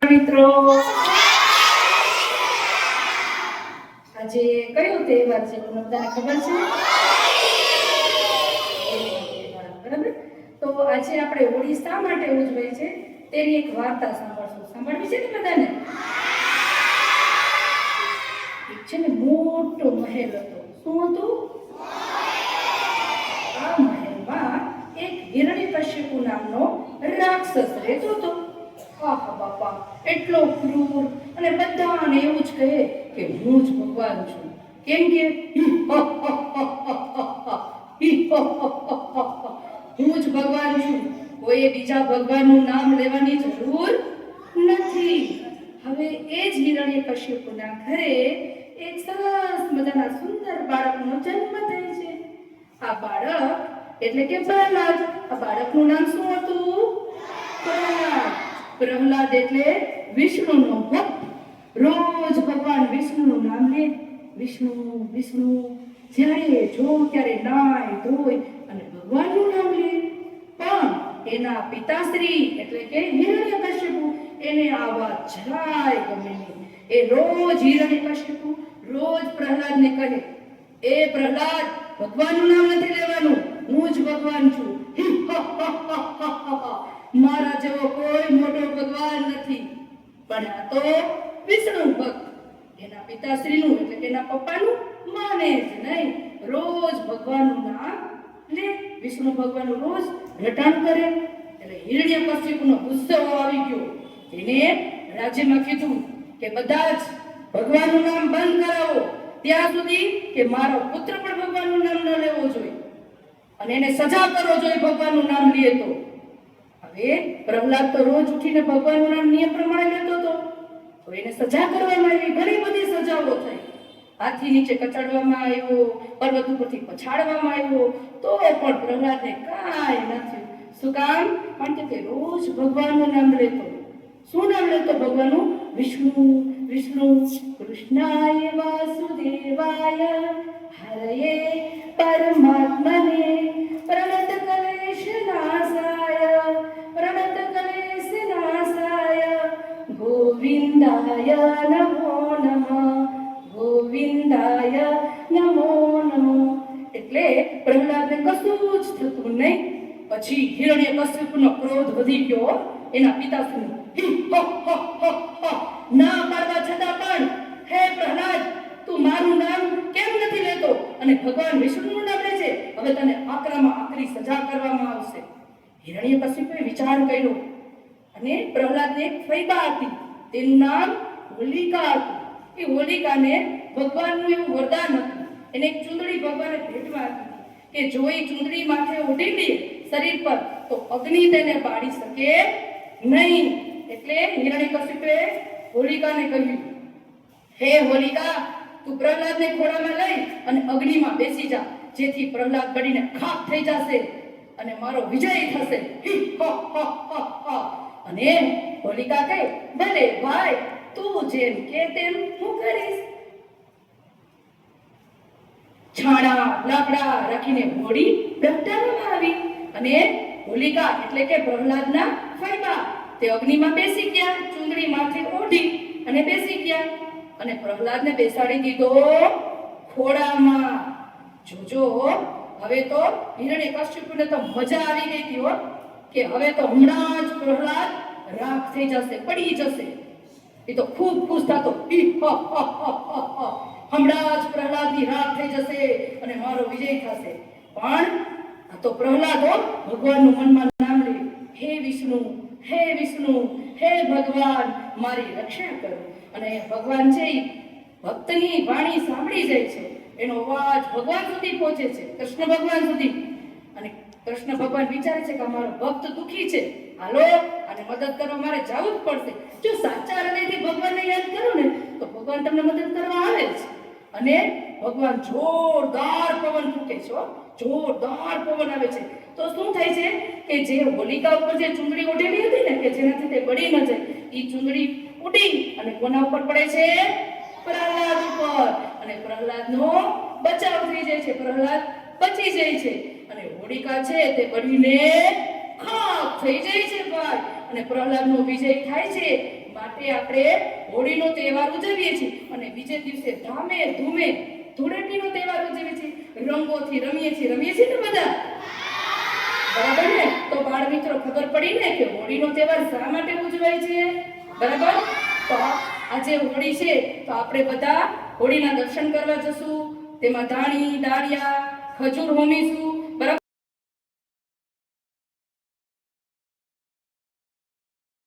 મિત્રો, આજે કયો તહેવાર છે તમને બધાને ખબર છે? બરાબર. તો આજે આપણે હોળી શા માટે ઉજવાય છે તેની એક વાર્તા સાંભળશું. સાંભળવી છે ને બધાને? એક છે ને મોટો મહેલ હતો. શું હતું? આ મહેલમાં એક હિરણ્યકશ્યપુ નામનો રાક્ષસ રહેતો હતો. આહા બાપા, એટલો ક્રૂર અને બધાને એવું જ કહે કે હું જ ભગવાન છું. કેમ કે હું જ ભગવાન છું, કોઈએ બીજા ભગવાનનું નામ લેવાની જરૂર નથી. હવે એ જ હિરણ્યકશ્યપુના ઘરે એક સરસ મજાના સુંદર બાળકનો જન્મ થાય છે. આ બાળક એટલે કે પ્રહલાદ. આ બાળકનું નામ શું હતું? પ્રહલાદ. પ્રહલાદ એટલે વિષ્ણુનો ભક્ત. રોજ ભગવાન વિષ્ણુનું નામ લે. વિષ્ણુ વિષ્ણુ. જ્યારે જો ત્યારે નાય ધોય અને ભગવાનનું નામ લે. પણ એના પિતાશ્રી એટલે કે હિરણ્યકશ્યપુ એને આ વાત જરાય ગમે નહીં. એ રોજ હિરણ્યકશ્યપુ રોજ પ્રહલાદને કહે, એ પ્રહલાદ, ભગવાનનું નામ નથી લેવાનું, હું જ ભગવાન છું. મારા જેવો કોઈ મોટો ભગવાન નથી. પણ આ તો વિષ્ણુ ભક્ત એના પિતાશ્રીનું એટલે કે એના પપ્પાનું માને જ નહીં. રોજ ભગવાનનું નામ લે. વિષ્ણુ ભગવાનનું રોજ રટાણ કરે. એટલે હિરણ્યકશ્યપુનો ગુસ્સો આવી ગયો. એને રાજ્યમાં કીધું કે બધા જ ભગવાનનું નામ બંધ કરાવો ત્યાં સુધી કે મારો પુત્ર પણ ભગવાનનું નામ ન લેવો જોઈએ અને એને સજા કરવો જોઈએ ભગવાનનું નામ લે તો. હવે પ્રહલાદ તો રોજ ઉઠીને ભગવાનનું નામ નિયમ પ્રમાણે લેતો હતો. તો એને સજા કરવામાં આવી. ઘણી બધી સજાઓ થઈ. હાથી નીચે કચડવામાં આવ્યો, પર્વત ઉપરથી પછાડવામાં આવ્યો, તો પણ પ્રહલાદને કાંઈ નથી. શું કામ? કારણ કે તે રોજ ભગવાનનું નામ લેતો. શું નામ લેતો ભગવાનનું? વિષ્ણુ વિષ્ણુ. કૃષ્ણાય વાસુદેવાય હરયે પરમાત્મને પ્રણત ક્લેશનાશાય પ્રણત ક્લેશનાશાય ગોવિંદાય નમો નમઃ ગોવિંદાય નમો નમઃ. એટલે પ્રહલાદને કશું જ થતું નહીં. પછી હિરણ્યકશ્યપુનો ક્રોધ વધી ગયો. એના પિતાશ્રીનો ના પાડવા છતાં પણ, હે પ્રહલાદ, તું મારું નામ કેમ નથી લેતો અને ભગવાન વિષ્ણુનું નામ લે છે? હવે તને આકરામાં આકરી સજા કરવામાં આવશે. હિરણ્યકશ્યપુએ વિચાર કર્યો અને પ્રહલાદને એક ફૈબા હતી. તેનું નામ હોલિકા હતું. એ હોલિકાને ભગવાનનું એવું વરદાન હતું. એને એક ચૂંદડી ભગવાને ભેટમાં આપી કે જો એ ચૂંદડી માથે ઓઢી લે શરીર પર તો અગ્નિ તેને બાળી શકે નહીં. એટલે હિરણ્યકશ્યપુએ હોલિકાને કહ્યું, હે હોલિકા, તું પ્રહલાદને ખોળામાં લઈ અને અગ્નિમાં બેસી જા, જેથી પ્રહલાદ બળીને ખાખ થઈ જશે અને મારો વિજય થશે. અને હોલિકા કહે, ભલે ભાઈ, તું જેમ કે તેમ હું કરીશ. છાણા લાકડા રાખીને હોળી પ્રગટાવવામાં આવી અને હોલિકા એટલે કે પ્રહલાદના ફૈબા તે અગ્નિમાં બેસી ગયા. ચૂંદડી માથે ઓઢી અને બેસી ગયા અને પ્રહલાદને બેસાડી દીધો ખોળામાં. જોજો, હવે તો હિરણ્યકશ્યપુને તો મજા આવી ગઈ હતી કે હવે તો હમણાં જ પ્રહલાદ રાખ થઈ જશે, પડી જશે. એ તો ખૂબ ખુશ થતો. હમણાં જ પ્રહલાદની રાખ થઈ જશે અને મારો વિજય થશે. પણ આ તો પ્રહલાદો ભગવાનનું મનમાં નામ લે, હે વિષ્ણુ, હે વિષ્ણુ, હે ભગવાન, મારી રક્ષા કરો. અને ભગવાન છે એ ભક્તની વાણી સાંભળી જાય છે. એનો અવાજ ભગવાન સુધી પહોંચે છે, કૃષ્ણ ભગવાન સુધી. અને કૃષ્ણ ભગવાન વિચારે છે કે અમારો ભક્ત દુઃખી છે, હાલો અને મદદ કરવા મારે જવું જ પડશે. જો સાચા હૃદયથી ભગવાનને યાદ કરો ને તો ભગવાન તમને મદદ કરવા આવે છે. અને ભગવાન જોરદાર પવન ફૂંકે છે. જોરદાર પવન આવે છે. તો શું થાય છે કે જે હોલિકા ઉપર જે ચૂંદડી ઓઢેલી હતી ને કે જેનાથી તે બળી ન જાય, એ ચૂંદડી ઉડી અને કોના ઉપર પડે છે? પ્રહલાદ ઉપર. અને પ્રહલાદનો બચાવ થઈ જાય છે. પ્રહલાદ બચી જાય છે અને હોલિકા છે તે બળીને ખાખ થઈ જાય છે ભાઈ. અને પ્રહલાદનો વિજય થાય છે. માટે આપણે હોળીનો તહેવાર ઉજવીએ છીએ અને બીજે દિવસે ધામે ધૂમે ધૂળેટીનો તહેવાર ઉજવીએ છીએ. રંગોથી રમીએ છીએ ને બધા, બરાબર ને? તો બાળ મિત્રો ખબર પડી ને કે હોળીનો તહેવાર શા માટે ઉજવાય છે, બરાબર? તો આજે હોળી છે તો આપણે બધા હોળીના દર્શન કરવા જશું, તેમાં ધાણી દાળિયા ખજૂર હોમીશું